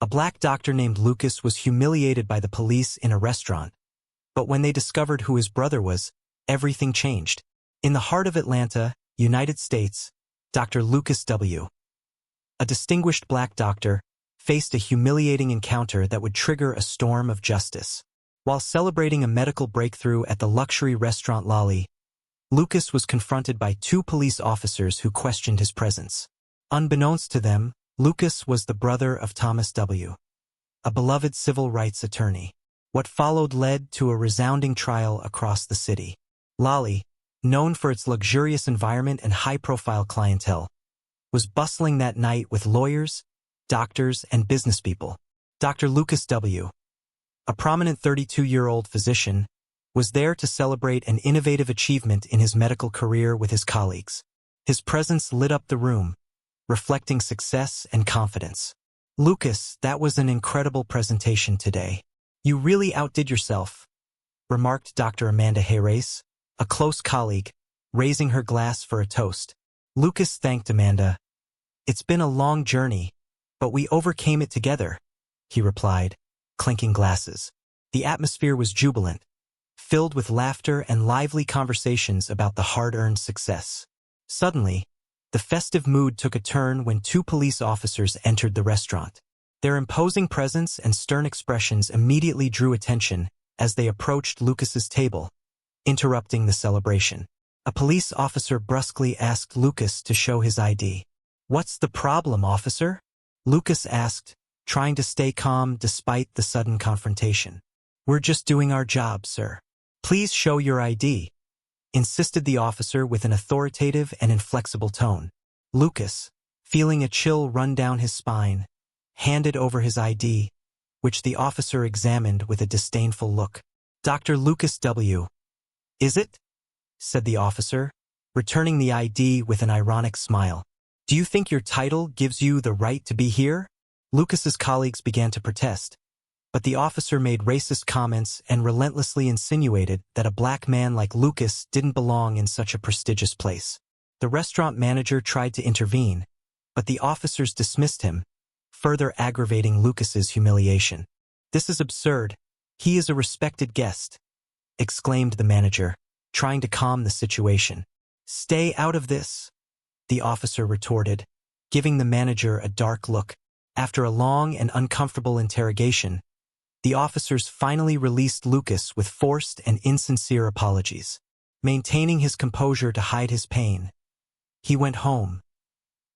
A black doctor named Lucas was humiliated by the police in a restaurant, but when they discovered who his brother was, everything changed. In the heart of Atlanta, United States, Dr. Lucas W., a distinguished black doctor, faced a humiliating encounter that would trigger a storm of justice. While celebrating a medical breakthrough at the luxury restaurant Lolly, Lucas was confronted by two police officers who questioned his presence. Unbeknownst to them, Lucas was the brother of Thomas W., a beloved civil rights attorney. What followed led to a resounding trial across the city. Lolly, known for its luxurious environment and high-profile clientele, was bustling that night with lawyers, doctors, and businesspeople. Dr. Lucas W., a prominent 32-year-old physician, was there to celebrate an innovative achievement in his medical career with his colleagues. His presence lit up the room, reflecting success and confidence. "Lucas, that was an incredible presentation today. You really outdid yourself," remarked Dr. Amanda Hayrace, a close colleague, raising her glass for a toast. Lucas thanked Amanda. "It's been a long journey, but we overcame it together," he replied, clinking glasses. The atmosphere was jubilant, filled with laughter and lively conversations about the hard-earned success. Suddenly, the festive mood took a turn when two police officers entered the restaurant. Their imposing presence and stern expressions immediately drew attention as they approached Lucas's table, interrupting the celebration. A police officer brusquely asked Lucas to show his ID. "What's the problem, officer?" Lucas asked, trying to stay calm despite the sudden confrontation. "We're just doing our job, sir. Please show your ID," insisted the officer with an authoritative and inflexible tone. Lucas, feeling a chill run down his spine, handed over his ID, which the officer examined with a disdainful look. "Dr. Lucas W., is it?" said the officer, returning the ID with an ironic smile. "Do you think your title gives you the right to be here?" Lucas's colleagues began to protest, but the officer made racist comments and relentlessly insinuated that a black man like Lucas didn't belong in such a prestigious place. The restaurant manager tried to intervene, but the officers dismissed him, further aggravating Lucas's humiliation. "This is absurd. He is a respected guest," exclaimed the manager, trying to calm the situation. "Stay out of this," the officer retorted, giving the manager a dark look. After a long and uncomfortable interrogation, the officers finally released Lucas with forced and insincere apologies. Maintaining his composure to hide his pain, he went home,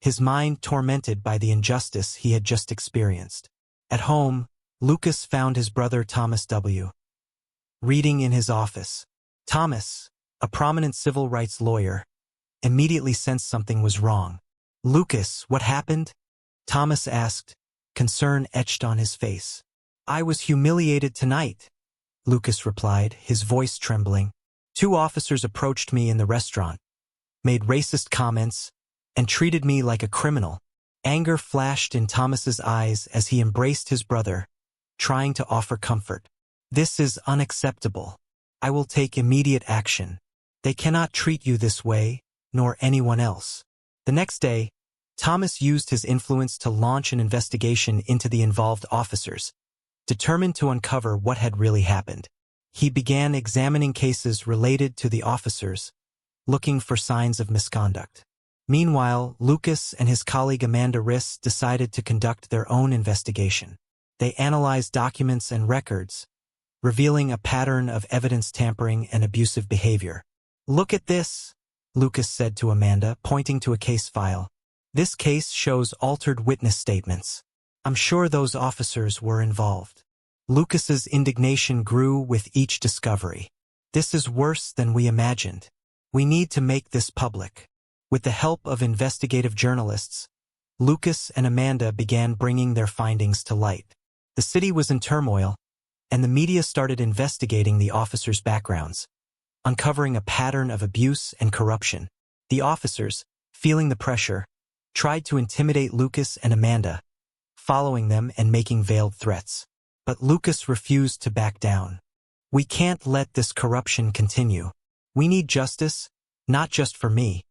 his mind tormented by the injustice he had just experienced. At home, Lucas found his brother Thomas W. reading in his office. Thomas, a prominent civil rights lawyer, immediately sensed something was wrong. "Lucas, what happened?" Thomas asked, concern etched on his face. "I was humiliated tonight," Lucas replied, his voice trembling. "Two officers approached me in the restaurant, made racist comments, and treated me like a criminal." Anger flashed in Thomas's eyes as he embraced his brother, trying to offer comfort. "This is unacceptable. I will take immediate action. They cannot treat you this way, nor anyone else." The next day, Thomas used his influence to launch an investigation into the involved officers, determined to uncover what had really happened. He began examining cases related to the officers, looking for signs of misconduct. Meanwhile, Lucas and his colleague Amanda Riss decided to conduct their own investigation. They analyzed documents and records, revealing a pattern of evidence tampering and abusive behavior. "Look at this," Lucas said to Amanda, pointing to a case file. "This case shows altered witness statements. I'm sure those officers were involved." Lucas's indignation grew with each discovery. "This is worse than we imagined. We need to make this public." With the help of investigative journalists, Lucas and Amanda began bringing their findings to light. The city was in turmoil, and the media started investigating the officers' backgrounds, uncovering a pattern of abuse and corruption. The officers, feeling the pressure, tried to intimidate Lucas and Amanda, following them and making veiled threats. But Lucas refused to back down. "We can't let this corruption continue. We need justice, not just for me,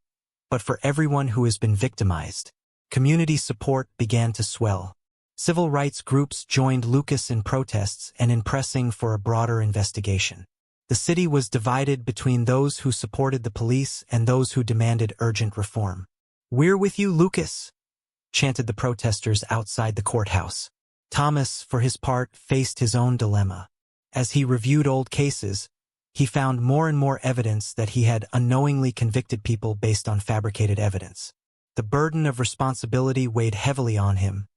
but for everyone who has been victimized." Community support began to swell. Civil rights groups joined Lucas in protests and in pressing for a broader investigation. The city was divided between those who supported the police and those who demanded urgent reform. "We're with you, Lucas," chanted the protesters outside the courthouse. Thomas, for his part, faced his own dilemma. As he reviewed old cases, he found more and more evidence that he had unknowingly convicted people based on fabricated evidence. The burden of responsibility weighed heavily on him,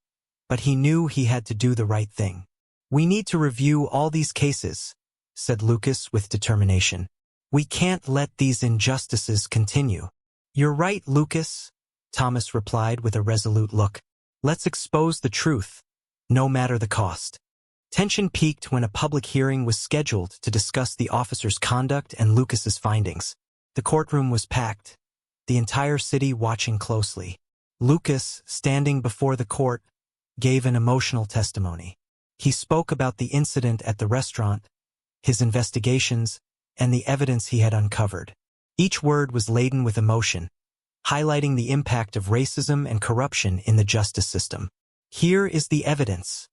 but he knew he had to do the right thing. "We need to review all these cases," said Lucas with determination. "We can't let these injustices continue." "You're right, Lucas," Thomas replied with a resolute look. "Let's expose the truth, no matter the cost." Tension peaked when a public hearing was scheduled to discuss the officer's conduct and Lucas's findings. The courtroom was packed, the entire city watching closely. Lucas, standing before the court, gave an emotional testimony. He spoke about the incident at the restaurant, his investigations, and the evidence he had uncovered. Each word was laden with emotion, highlighting the impact of racism and corruption in the justice system. "Here is the evidence,"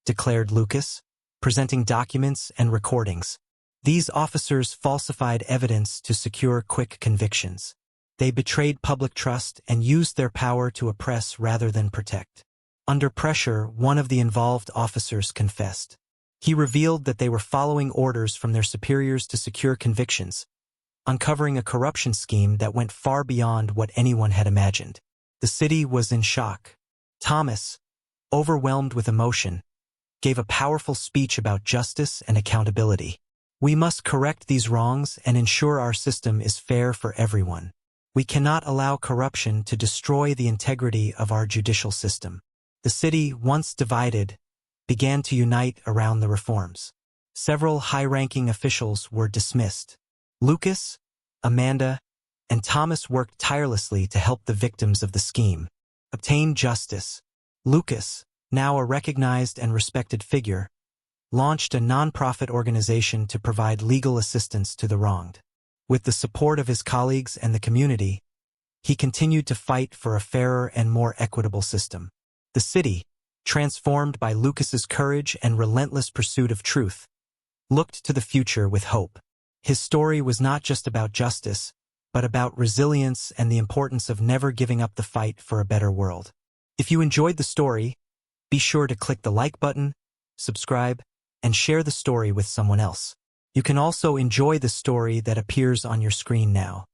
declared Lucas, presenting documents and recordings. "These officers falsified evidence to secure quick convictions. They betrayed public trust and used their power to oppress rather than protect." Under pressure, one of the involved officers confessed. He revealed that they were following orders from their superiors to secure convictions, uncovering a corruption scheme that went far beyond what anyone had imagined. The city was in shock. Thomas, overwhelmed with emotion, gave a powerful speech about justice and accountability. "We must correct these wrongs and ensure our system is fair for everyone. We cannot allow corruption to destroy the integrity of our judicial system." The city, once divided, began to unite around the reforms. Several high-ranking officials were dismissed. Lucas, Amanda, and Thomas worked tirelessly to help the victims of the scheme obtain justice. Lucas, now a recognized and respected figure, launched a non-profit organization to provide legal assistance to the wronged. With the support of his colleagues and the community, he continued to fight for a fairer and more equitable system. The city, transformed by Lucas's courage and relentless pursuit of truth, looked to the future with hope. His story was not just about justice, but about resilience and the importance of never giving up the fight for a better world. If you enjoyed the story, be sure to click the like button, subscribe, and share the story with someone else. You can also enjoy the story that appears on your screen now.